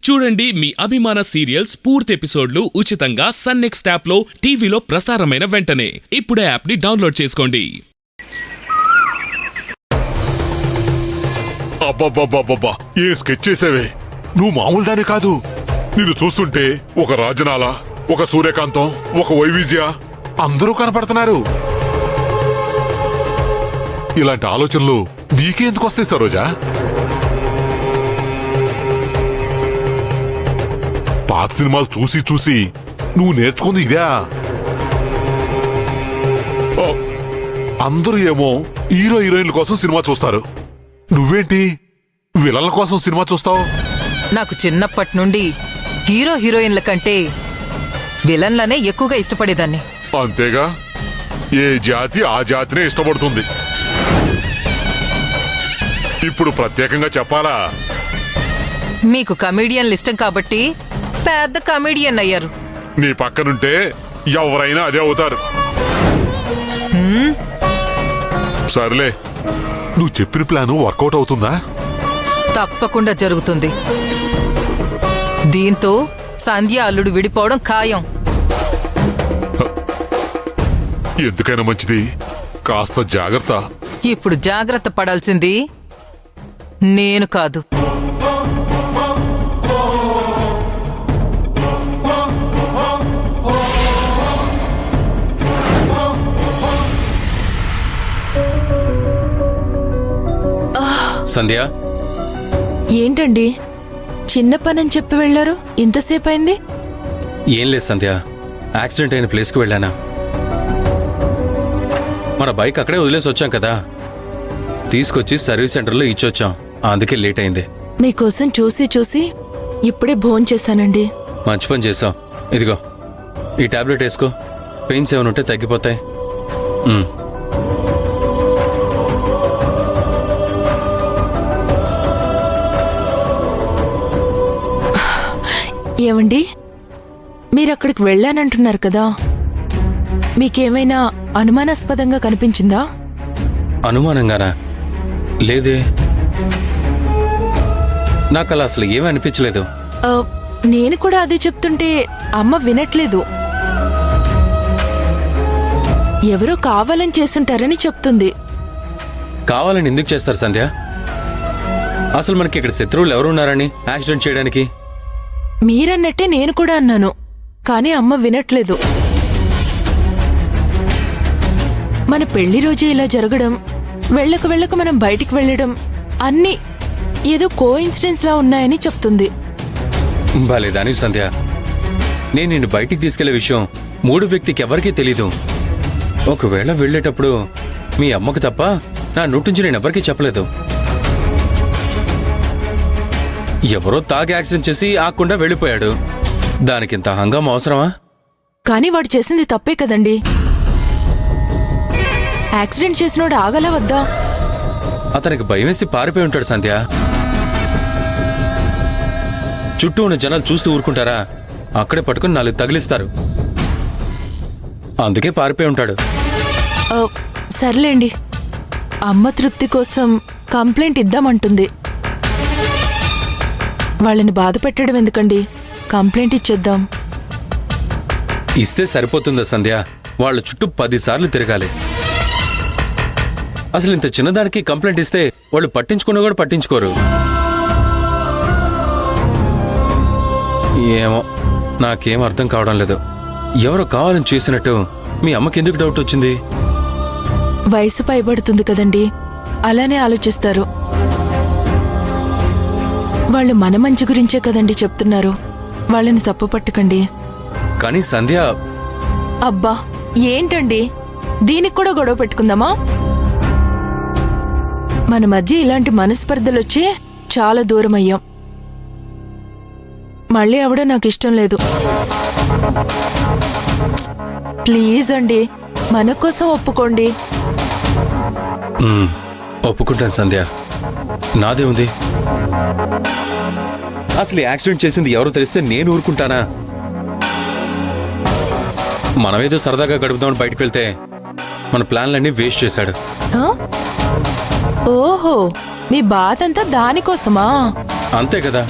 చూడండి మీ అభిమాన సీరియల్స్ పూర్తి ఎపిసోడ్లు ఉచితంగా సన్ నెక్స్ట్ యాప్ లో టీవీలో ప్రసారమైన వెంటనే ఇప్పుడే యాప్ ని డౌన్లోడ్ చేసుకోండి. అబ్బబ్బబ్బబ్బబ్బా, ఏ స్కెచ్ చేసావే! నువ్వు మామూలు దాని కాదు. నిన్ను చూస్తుంటే ఒక రాజనాల, ఒక సూర్యకాంతం, ఒక వైవిజయ అందరూ కనపడుతున్నారు. ఇలాంటి ఆలోచనలు నీకే ఎందుకు వస్తాయి సరోజా? పాత సినిమాలు చూసి చూసి నువ్వు నేర్చుకుంది ఇదే. అందరూ ఏమో హీరో హీరోయిన్ల కోసం సినిమా చూస్తారు, నువ్వేంటి విలన్ల కోసం సినిమా చూస్తావు? నాకు చిన్నప్పటి నుండి హీరో హీరోయిన్ల కంటే విలన్లనే ఎక్కువగా ఇష్టపడేదాన్ని. అంతేగా, ఏ జాతి ఆ జాతినే ఇష్టపడుతుంది. ఇప్పుడు ప్రత్యేకంగా చెప్పాలా? మీకు కమేడియన్లు ఇష్టం కాబట్టి పెద్ద కమేడియన్ అయ్యారు. నీ పక్కనుంటే ఎవరైనా అదే అవుతారు. సర్లే, నువ్వు చెప్పిన ప్లాను వర్కౌట్ అవుతుందా? తప్పకుండా జరుగుతుంది. దీంతో సంధ్య అల్లుడు విడిపోవడం ఖాయం. ఎందుకైనా మంచిది, కాస్త జాగ్రత్త. ఇప్పుడు జాగ్రత్త పడాల్సింది నేను కాదు. సంధ్య, ఏంటండి చిన్న పనని చెప్పి వెళ్లారు? ఇంతసేపు అయింది. ఏం లేదు సంధ్య, యాక్సిడెంట్ అయిన ప్లేస్కి వెళ్ళానా. మన బైక్ అక్కడే వదిలేసి వచ్చాం కదా, తీసుకొచ్చి సర్వీస్ సెంటర్లో ఇచ్చొచ్చాం, అందుకే లేట్ అయింది. మీకోసం చూసి చూసి ఇప్పుడే భోంచేశానండి. మంచి పని చేసాం. ఇదిగో ఈ టాబ్లెట్ వేసుకో, పెయిన్స్ ఏమైనా ఉంటే తగ్గిపోతాయి. ఏమండి, మీరక్కడికి వెళ్ళానంటున్నారు కదా, మీకేమైనా అనుమానాస్పదంగా కనిపించిందా? అనుమానంగానా? లేదే, నాకు అలా అసలు ఏమీ అనిపించలేదు. నేను కూడా అదే చెప్తుంటే అమ్మ వినట్లేదు. ఎవరో కావాలని చేసుంటారని చెప్తుంది. కావాలని ఎందుకు చేస్తారు సంధ్య? అసలు మనకి ఇక్కడ శత్రువులు ఎవరున్నారని యాక్సిడెంట్ చేయడానికి? మీరన్నట్టే నేను కూడా అన్నాను, కానీ అమ్మ వినట్లేదు. మన పెళ్లి రోజే ఇలా జరగడం, వెళ్ళకు వెళ్ళకు మనం బయటికి వెళ్ళడం అన్నీ ఏదో కోఇన్సిడెన్స్ లా ఉన్నాయని చెప్తుంది. బాలేదాని సంధ్య, నేను నిన్ను బయటికి తీసుకెళ్లే విషయం మూడు వ్యక్తికి ఎవరికీ తెలీదు. ఒకవేళ వెళ్ళేటప్పుడు మీ అమ్మకు తప్ప నా నోటి నుంచి నేను ఎవరికీ చెప్పలేదు. ఎవరో తాగి యాక్సిడెంట్ చేసి ఆకుండా వెళ్ళిపోయాడు, దానికింత హంగామా అవసరమా? కానీ వాడు చేసింది తప్పే కదండి. యాక్సిడెంట్ చేసినోడు ఆగలా వద్దా? అతనికి భయం వేసి పారిపోయి ఉంటాడు సంధ్య. చుట్టూ ఉన్న జనాలు చూస్తూ ఊరుకుంటారా? అక్కడే పట్టుకుని 4 తగిలిస్తారు, అందుకే పారిపోయి ఉంటాడు. సర్లేండి, అమ్మ తృప్తి కోసం కంప్లైంట్ ఇద్దామంటుంది. వాళ్ళని బాధ పెట్టడం ఎందుకండి, కంప్లైంట్ ఇచ్చేద్దాం. ఇస్తే సరిపోతుందా సంధ్య? వాళ్ళ చుట్టూ 10 సార్లు తిరగాలి. అసలు ఇంత చిన్నదానికి కంప్లైంట్ ఇస్తే వాళ్ళు పట్టించుకున్నా కూడా పట్టించుకోరు. ఏమో, నాకేం అర్థం కావడం లేదు. ఎవరో కావాలని చేసినట్టు మీ అమ్మకి ఎందుకు డౌట్ వచ్చింది? వయసు పైబడుతుంది కదండి, అలానే ఆలోచిస్తారు. వాళ్ళు మన మంచి గురించే కదండి చెప్తున్నారు, వాళ్ళని తప్పు పట్టకండి. కానీ సంధ్య... అబ్బా ఏంటండి, దీనికి కూడా గొడవ పెట్టుకుందామా? మన మధ్య ఇలాంటి మనస్పర్ధలొచ్చే చాలా దూరం అయ్యాం. మళ్ళీ అవడం నాకు ఇష్టం లేదు. ప్లీజ్ అండి, మన కోసం ఒప్పుకోండి. ఒప్పుకుంటాను సంధ్య, నాదే ఉంది. అసలు యాక్సిడెంట్ చేసింది ఎవరో తెలిస్తే నేను ఊరుకుంటానా? మనమేదో సరదాగా గడుపుదామని బయటకు వెళ్తే మన ప్లాన్లన్నీ వేస్ట్ చేశాడు. ఓహో, మీ బాధంతా దానికోసమా? అంతే కదా,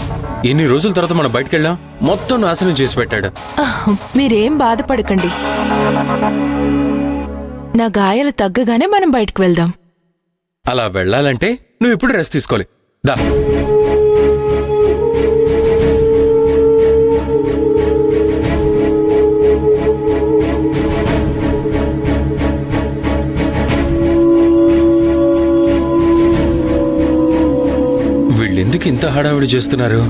ఎన్ని రోజుల తర్వాత మనం బయటికి వెళ్ళాం, మొత్తం నాశనం చేసి పెట్టాడు. మీరేం బాధపడకండి. నా గాయాలు తగ్గగానే మనం బయటికి వెళ్దాం. అలా వెళ్ళాలంటే నువ్వు ఇప్పుడు రెస్ట్ తీసుకోవాలి. దా. వీళ్ళెందుకు ఇంత హడావిడి చేస్తున్నారు?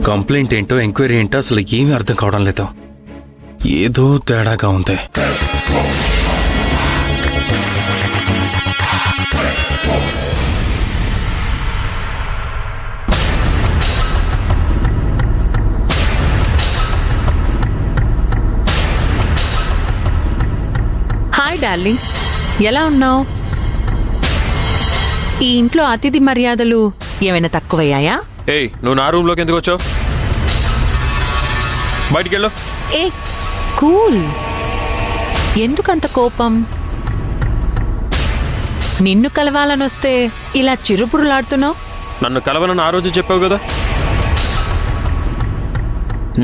కంప్లైంట్ ఏంటో ఎంక్వైరీ ఏంటో అసలు ఏమీ అర్థం కావడం లేదు. ఏదో తేడాగా ఉంది. హాయ్ డార్లింగ్, ఎలా ఉన్నావు? ఈ ఇంట్లో అతిథి మర్యాదలు ఏమైనా తక్కువయ్యాయా? ఏయ్, నువ్వు నా రూమ్లోకి ఎందుకు వచ్చావు? బయటికి వెళ్ళు. ఏ కూల్, ఎందుకంత కోపం? నిన్ను కలవాలనొస్తే ఇలా చిరుపురులాడుతున్నావు. నన్ను కలవనని ఆ రోజు చెప్పావు కదా.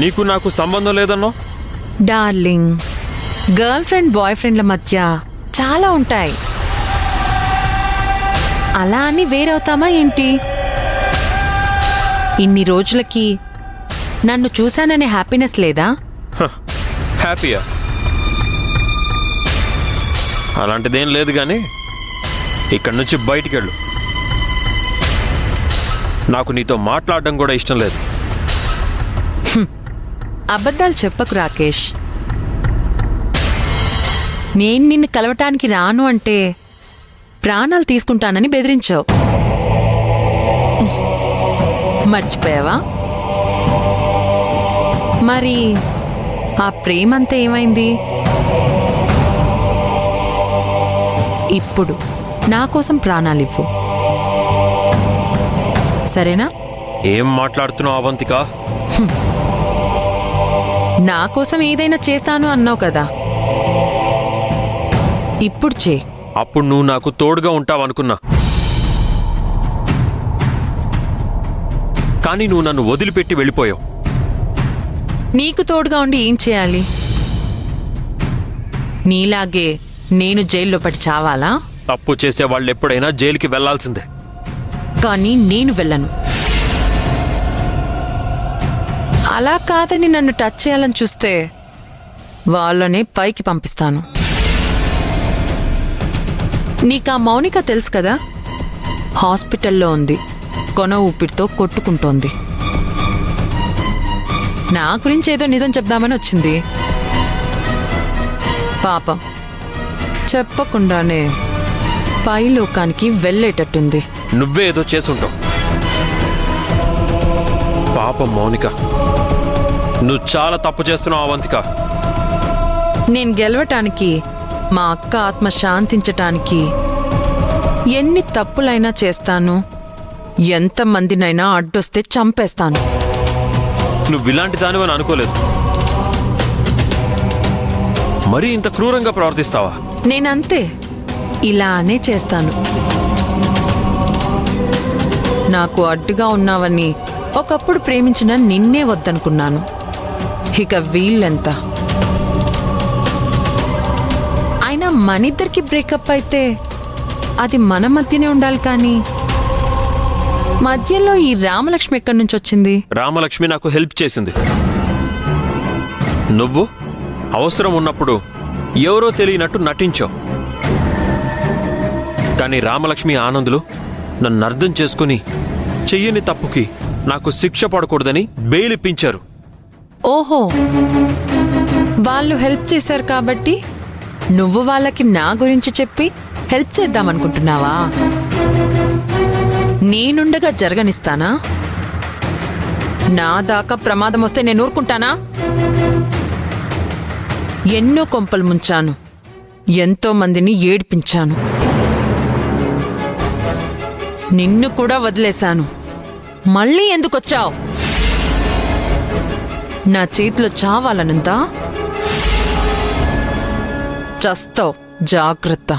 నీకు నాకు సంబంధం లేదన్నావు. డార్లింగ్, గర్ల్ ఫ్రెండ్ బాయ్ ఫ్రెండ్ల మధ్య చాలా ఉంటాయి. అలా అని వేరవుతామా ఏంటి? ఇన్ని రోజులకి నన్ను చూశాననే హ్యాపీనెస్ లేదా? హ్యాపీయా? అలాంటిదేం లేదు కానీ ఇక్కడి నుంచి బయటికి వెళ్ళు. నాకు నీతో మాట్లాడడం కూడా ఇష్టం లేదు. అబద్ధాలు చెప్పకు రాకేష్. నేను నిన్ను కలవటానికి రాను అంటే ప్రాణాలు తీసుకుంటానని బెదిరించావు. మర్చిపోయావా? మరి ఆ ప్రేమంతా ఏమైంది? ఇప్పుడు నా కోసం ప్రాణాలివ్వు, సరేనా? ఏం మాట్లాడుతున్నావు అవంతిక? నా కోసం ఏదైనా చేస్తాను అన్నావు కదా, ఇప్పుడు చే. అప్పుడు నువ్వు నాకు తోడుగా ఉంటావనుకున్నా, కానీ నువ్వు నన్ను వదిలిపెట్టి వెళ్ళిపోయావు. నీకు తోడుగా ఉండి ఏం చేయాలి? నీలాగే నేను జైల్లో పడి చావాలా? తప్పు చేసే వాళ్ళు ఎప్పుడైనా జైలుకి వెళ్లాల్సిందే. కానీ నేను వెళ్ళను. అలా కాదని నన్ను టచ్ చేయాలని చూస్తే వాళ్ళనే పైకి పంపిస్తాను. నీకా మౌనిక తెలుసు కదా, హాస్పిటల్లో ఉంది, కొన ఊపిరితో కొట్టుకుంటోంది. నా గురించి ఏదో నిజం చెప్దామని వచ్చింది. పాపం చెప్పకుండానే పై లోకానికి వెళ్ళేటట్టుంది. నువ్వే ఏదో చేసుంటావు. పాపం మౌనిక, నువ్వు చాలా తప్పు చేస్తున్నావు అవంతిక. నేను గెలవటానికి, మా అక్క ఆత్మ శాంతించటానికి ఎన్ని తప్పులైనా చేస్తాను. ఎంతమందినైనా అడ్డొస్తే చంపేస్తాను. నువ్వు ఇలాంటి దానివని అనుకోలేదు. మరీ ఇంత క్రూరంగా ప్రవర్తిస్తావా? నేనంతే, ఇలానే చేస్తాను. నాకు అడ్డుగా ఉన్నావని ఒకప్పుడు ప్రేమించిన నిన్నే వద్దనుకున్నాను. ఇక వీళ్ళెంత? అయినా మనిద్దరికి బ్రేకప్ అయితే అది మన మధ్యనే ఉండాలి, కానీ మధ్యలో ఈ రామలక్ష్మి ఎక్కడి నుంచి వచ్చింది? రామలక్ష్మి నాకు హెల్ప్ చేసింది. నువ్వు అవసరం ఉన్నప్పుడు ఎవరో తెలియనట్టు నటించావు. కానీ రామలక్ష్మి ఆనందులు నన్ను అర్థం చేసుకుని చెయ్యని తప్పుకి నాకు శిక్ష పడకూడదని బెయిల్ ఇప్పించారు. ఓహో, వాళ్ళు హెల్ప్ చేశారు కాబట్టి నువ్వు వాళ్ళకి నా గురించి చెప్పి హెల్ప్ చేద్దామనుకుంటున్నావా? నేనుండగా జరగనిస్తానా? నా దాకా ప్రమాదం వస్తే నేను ఊరుకుంటానా? ఎన్నో కొంపలు ముంచాను, ఎంతో మందిని ఏడిపించాను, నిన్ను కూడా వదిలేశాను. మళ్ళీ ఎందుకొచ్చావు? నా చేతిలో చావాలనుందా? చస్తావ్, జాగ్రత్త.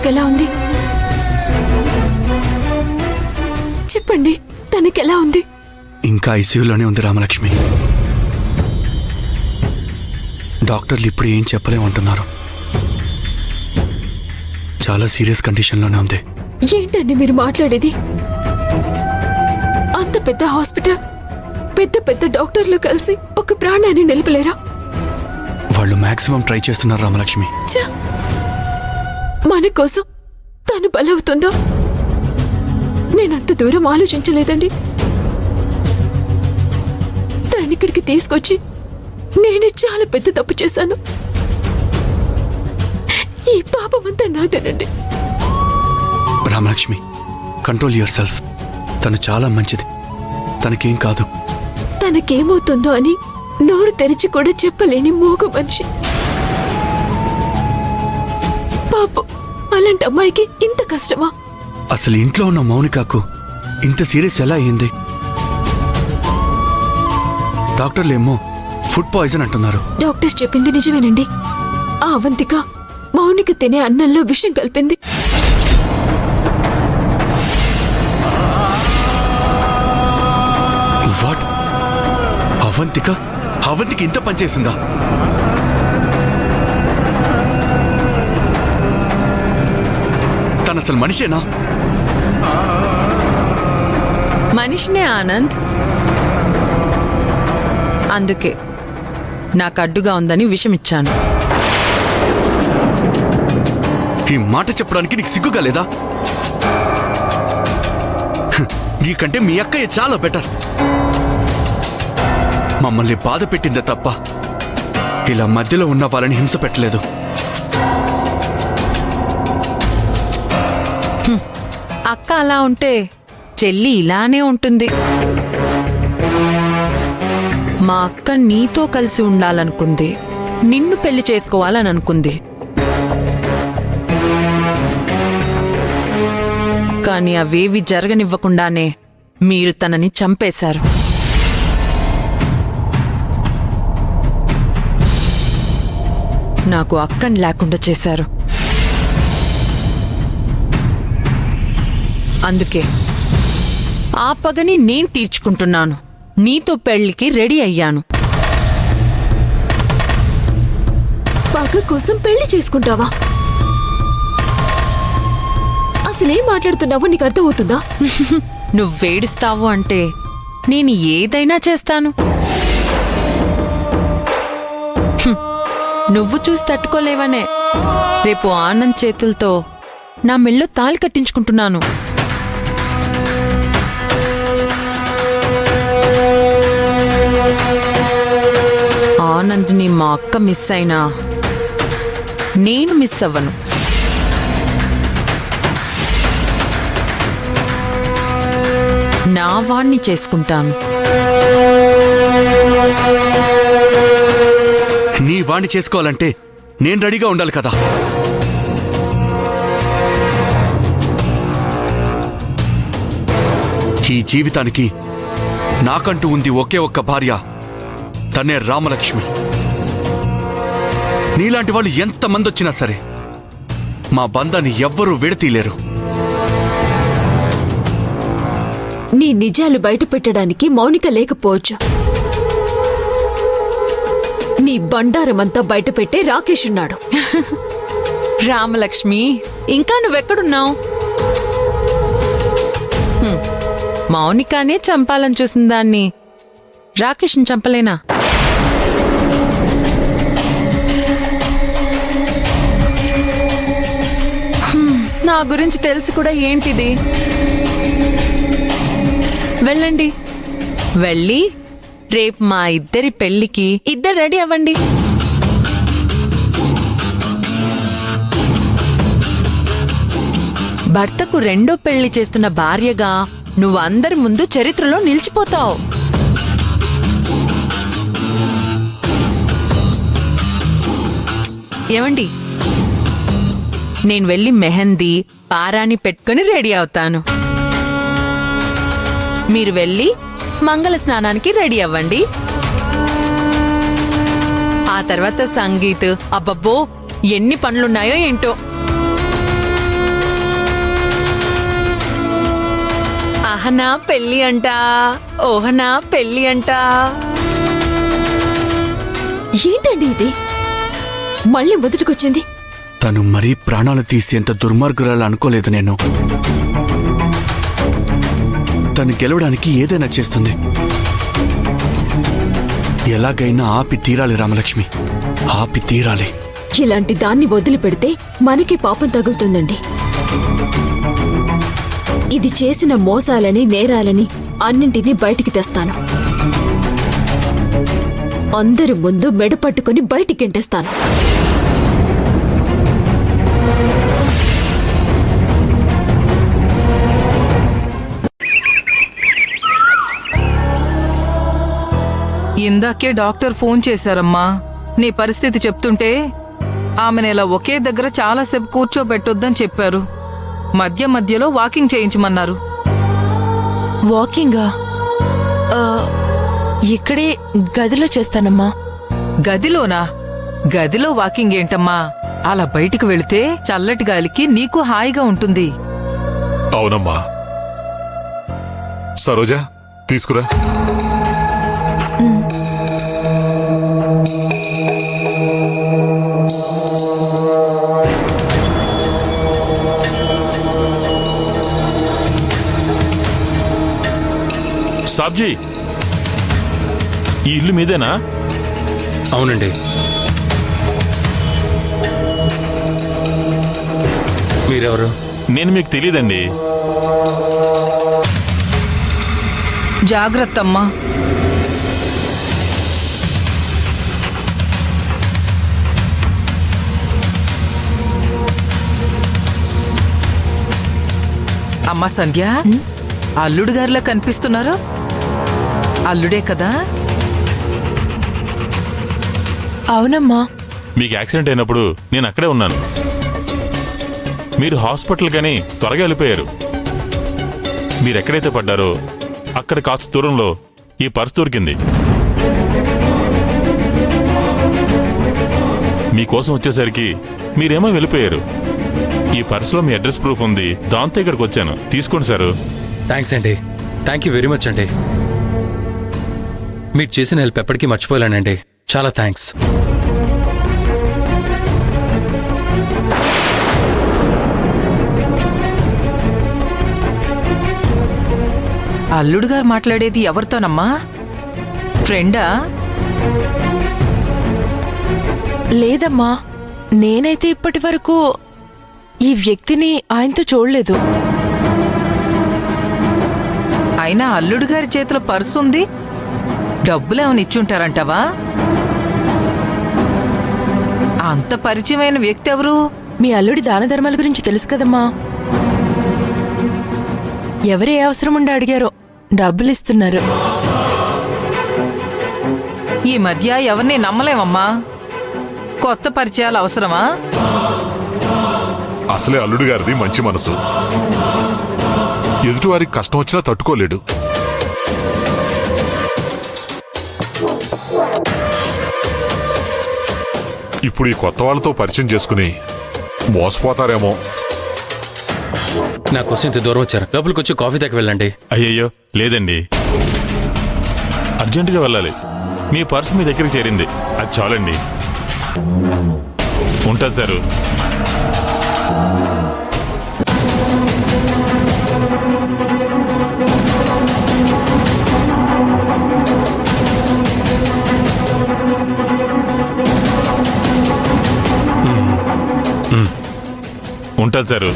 తనకెలా ఉంది? చెప్పండి, తనకెలా ఉంది? ఇంకా ఐసీయూలోనే ఉంది రామలక్ష్మి. డాక్టర్లు ఇప్పుడు ఏం చెప్పలేమంటున్నారు. చాలా సీరియస్ కండిషన్లోనే ఉంది. ఏంటండి మీరు మాట్లాడేది? అంత పెద్ద హాస్పిటల్, పెద్ద పెద్ద డాక్టర్లు కలిసి ఒక ప్రాణాన్ని నిలపలేరా? వాళ్ళు మాక్సిమం ట్రై చేస్తున్నారు రామలక్ష్మి. ఛ! మన కోసం తను బలవుతుందో? నేనంత దూరం ఆలోచించలేదండి. తనిక్కడికి తీసుకొచ్చి నేనే చాలా పెద్ద తప్పు చేశాను. ఈ పాపమంతా నాదేనండి. Ramalakshmi, control yourself. తను చాలా మంచిది, తనకేం కాదు. తనకేమవుతుందో అని నోరు తెరిచి కూడా చెప్పలేని మూగ మనిషి. పాపం, అలాంటి అమ్మాయికి ఇంత కష్టమా? అసలు ఇంట్లో ఉన్న మౌనికకు ఇంత సీరియస్ ఎలా అయింది? డాక్టర్లేమో ఫుడ్ పాయిజన్ అంటున్నారు. డాక్టర్స్ చెప్పింది నిజమేనండి. ఆ అవంతిక మౌనిక తినే అన్నంలో విషం కలిపింది. వాట్? అవంతికి ఇంత పనిచేసిందా? తను అసలు మనిషేనా? మనిషినే ఆనంద్. అందుకే నాకు అడ్డుగా ఉందని విషమిచ్చాను. ఈ మాట చెప్పడానికి నీకు సిగ్గుగా లేదా? నీకంటే మీ అక్కయ్య చాలా బెటర్. మమ్మల్ని బాధ పెట్టిందే తప్ప ఇలా మధ్యలో ఉన్న వాళ్ళని హింస పెట్టలేదు. అక్క అలా ఉంటే చెల్లి ఇలానే ఉంటుంది. మా అక్క నీతో కలిసి ఉండాలనుకుంది, నిన్ను పెళ్లి చేసుకోవాలని అనుకుంది. కానీ అవేవి జరగనివ్వకుండానే మీరు తనని చంపేశారు. నాకు అక్కని లేకుండా చేశారు. అందుకే ఆ పగని నేను తీర్చుకుంటున్నాను. నీతో పెళ్లికి రెడీ అయ్యాను. పగ కోసం పెళ్లి చేసుకుంటావా? అసలేం మాట్లాడుతున్నావో నీకు అర్థమవుతుందా? నువ్వేడుస్తావు అంటే నేను ఏదైనా చేస్తాను. నువ్వు చూసి తట్టుకోలేవనే రేపు ఆనంద్ చేతులతో నా మెళ్ళో తాళి కట్టించుకుంటున్నాను. ఆనంద్ని మా అక్క మిస్ అయినా నేను మిస్ అవ్వను. నా వాణ్ణి చేసుకుంటాను. నీ వాణ్ణి చేసుకోవాలంటే నేను రెడీగా ఉండాలి కదా. ఈ జీవితానికి నాకంటూ ఉంది ఒకే ఒక్క భార్య, తనే రామలక్ష్మి. నీలాంటి వాళ్ళు ఎంతమంది వచ్చినా సరే మా బంధాన్ని ఎవ్వరూ విడతీయలేరు. నీ నిజాలు బయట పెట్టడానికి మౌనిక లేకపోవచ్చు. నీ బండారమంతా బయట పెట్టే రాకేష్ ఉన్నాడు. రామలక్ష్మి, ఇంకా నువ్వెక్కడున్నావు? మౌనికానే చంపాలని చూసిన దాన్ని రాకేష్ని చంపలేనా? నా గురించి తెలిసి కూడా ఏంటిది? వెళ్ళండి, వెళ్ళి రేపు మా ఇద్దరి పెళ్లికి ఇద్దరు రెడీ అవ్వండి. భర్తకు రెండో పెళ్లి చేస్తున్న భార్యగా నువ్వు అందరి ముందు చరిత్రలో నిలిచిపోతావు. ఏమండి, నేను వెళ్ళి మెహందీ పారాని పెట్టుకుని రెడీ అవుతాను. మీరు వెళ్ళి మంగళ స్నానానికి రెడీ అవ్వండి. ఆ తర్వాత సంగీత్, అబ్బబ్బో ఎన్ని పనులున్నాయో ఏంటో. ఆహనా పెళ్ళి అంట, ఓహనా పెళ్ళి అంట. ఏంటండి ఇది? మళ్ళీ మొదటికొచ్చింది. తను మరీ ప్రాణాలు తీసేంత దుర్మార్గురాలు అనుకోలేదు నేను. తను గెలవడానికి ఏదైనా చేస్తుంది. ఎలాగైనా ఆపి తీరాలి రామలక్ష్మి, ఆపి తీరాలి. ఇలాంటి దాన్ని వదిలిపెడితే మనకి పాపం తగులుతుందండి. ఇది చేసిన మోసాలని, నేరాలని అన్నింటినీ బయటికి తెస్తాను. అందరి ముందు మెడ పట్టుకుని బయటికి గెంటేస్తాను. ఇందాకే డాక్టర్ ఫోన్ చేశారమ్మా. నీ పరిస్థితి చెప్తుంటే ఆమెను ఒకే దగ్గర చాలాసేపు కూర్చోబెట్టొద్దని చెప్పారు. మధ్య మధ్యలో వాకింగ్ చేయించమన్నారు. వాకింగా? ఇక్కడే గదిలో చేస్తానమ్మా. గదిలోనా? గదిలో వాకింగ్ ఏంటమ్మా? అలా బయటికి వెళితే చల్లటి గాలికి నీకు హాయిగా ఉంటుంది. అవునమ్మా. సరోజా, తీసుకురా. సాబ్జీ, ఈ ఇల్లు మీదేనా? అవునండి. మీరెవరు? నేను మీకు తెలీదండి. జాగ్రత్త అమ్మా. అమ్మా సంధ్య, అల్లుడు గారిలా కనిపిస్తున్నారు. అల్లుడే కదా? అవునమ్మా. మీకు యాక్సిడెంట్ అయినప్పుడు నేను అక్కడే ఉన్నాను. మీరు హాస్పిటల్ కని త్వరగా వెళ్ళిపోయారు. మీరెక్కడైతే పడ్డారో అక్కడ కాస్త దూరంలో ఈ పర్స్ దొరికింది. మీకోసం వచ్చేసరికి మీరేమో వెళ్ళిపోయారు. ఈ పర్సులో మీ అడ్రస్ ప్రూఫ్ ఉంది. దాంతో ఇక్కడికి వచ్చాను. తీసుకోండి సారు. థ్యాంక్స్ అండి. థ్యాంక్ యూ వెరీ మచ్ అండి. మీరు చేసిన హెల్ప్ ఎప్పటికీ మర్చిపోలేనండి. చాలా థ్యాంక్స్. అల్లుడు గారు మాట్లాడేది ఎవరితోనమ్మా? ఫ్రెండా? లేదమ్మా, నేనైతే ఇప్పటి వరకు ఈ వ్యక్తిని ఆయనతో చూడలేదు. అయినా అల్లుడు గారి చేతిలో పర్సు ఉంది. డబ్బులేమని ఇచ్చుంటారంటావా? అంత పరిచయమైన వ్యక్తి ఎవరు? మీ అల్లుడి దాన ధర్మాల గురించి తెలుసు కదమ్మా. ఎవరే అవసరం ఉండి అడిగారో డబ్బులిస్తున్నారు. ఈ మధ్య ఎవరిని నమ్మలేమమ్మా. కొత్త పరిచయాలు అవసరమా? అసలే అల్లుడు గారిది మంచి మనసు. ఎదుటివారికి కష్టం వచ్చినా తట్టుకోలేడు. ఇప్పుడు ఈ కొత్త వాళ్ళతో పరిచయం చేసుకుని మోసపోతారేమో. నా కోసం ఇంత దూరం వచ్చారు. లోపలికి వచ్చి కాఫీ దాకా వెళ్ళండి. అయ్యయ్యో లేదండి, అర్జెంటుగా వెళ్ళాలి. మీ పర్స్ మీ దగ్గరికి చేరింది, అది చాలండి. ఉంటుంది సారు. ఉంటుంది సారు.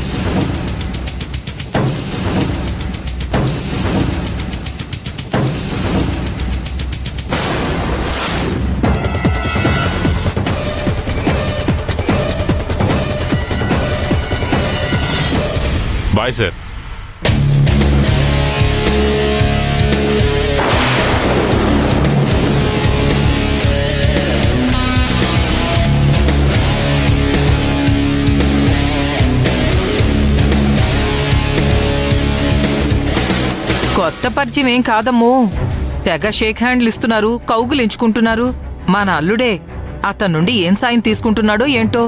Bye sir. కొత్త పరిచయం ఏం కాదమ్మో. తెగ షేక్ హ్యాండ్లు ఇస్తున్నారు, కౌగులించుకుంటున్నారు. మన అల్లుడే. అతని నుండి ఏం సాయం తీసుకుంటున్నాడో ఏంటో.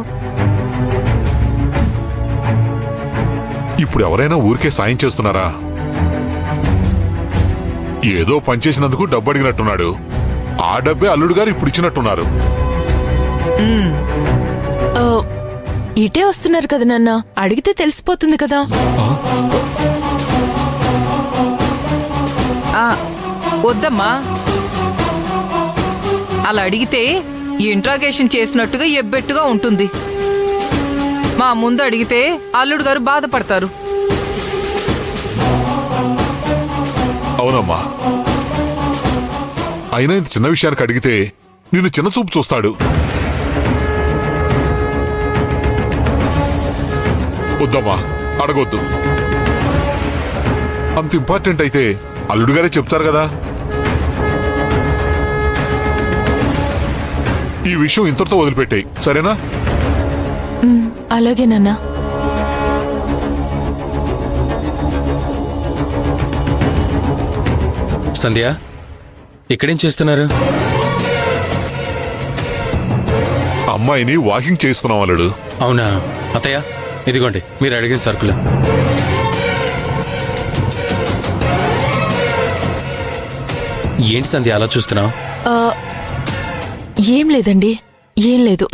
ఇప్పుడు ఎవరైనా ఊరికే సాయం చేస్తున్నారా? ఏదో పనిచేసినందుకు డబ్బు అడిగినట్టున్నాడు. ఆ డబ్బే అల్లుడు గారు ఇప్పుడు ఇచ్చినట్టున్నారు. ఆ, ఇటే వస్తున్నారు కదా నాన్న, అడిగితే తెలిసిపోతుంది కదా. వద్దమ్మా, అలా అడిగితే ఇంట్రాగేషన్ చేసినట్టుగా ఎబ్బెట్టుగా ఉంటుంది. మా ముందు అడిగితే అల్లుడు గారు బాధపడతారు. అవునమ్మా, అయినా ఇంత చిన్న విషయానికి అడిగితే నిన్ను చిన్న చూపు చూస్తాడు. వద్దమ్మా, అడగొద్దు. అంత ఇంపార్టెంట్ అయితే అల్లుడు గారే చెప్తారు కదా. ఈ విషయం ఇంతటితో వదిలిపెట్టాయి, సరేనా? అలాగే నాన్న. సంధ్య, ఇక్కడేం చేస్తున్నారు? అమ్మాయిని వాకింగ్ చేస్తున్నాం అల్లుడు. అవునా అత్తయ్య, ఇదిగోండి మీరు అడిగిన సరుకులు. ఏంటి సంధ్య అలా చూస్తున్నావు? ఏం లేదండి, ఏం లేదు.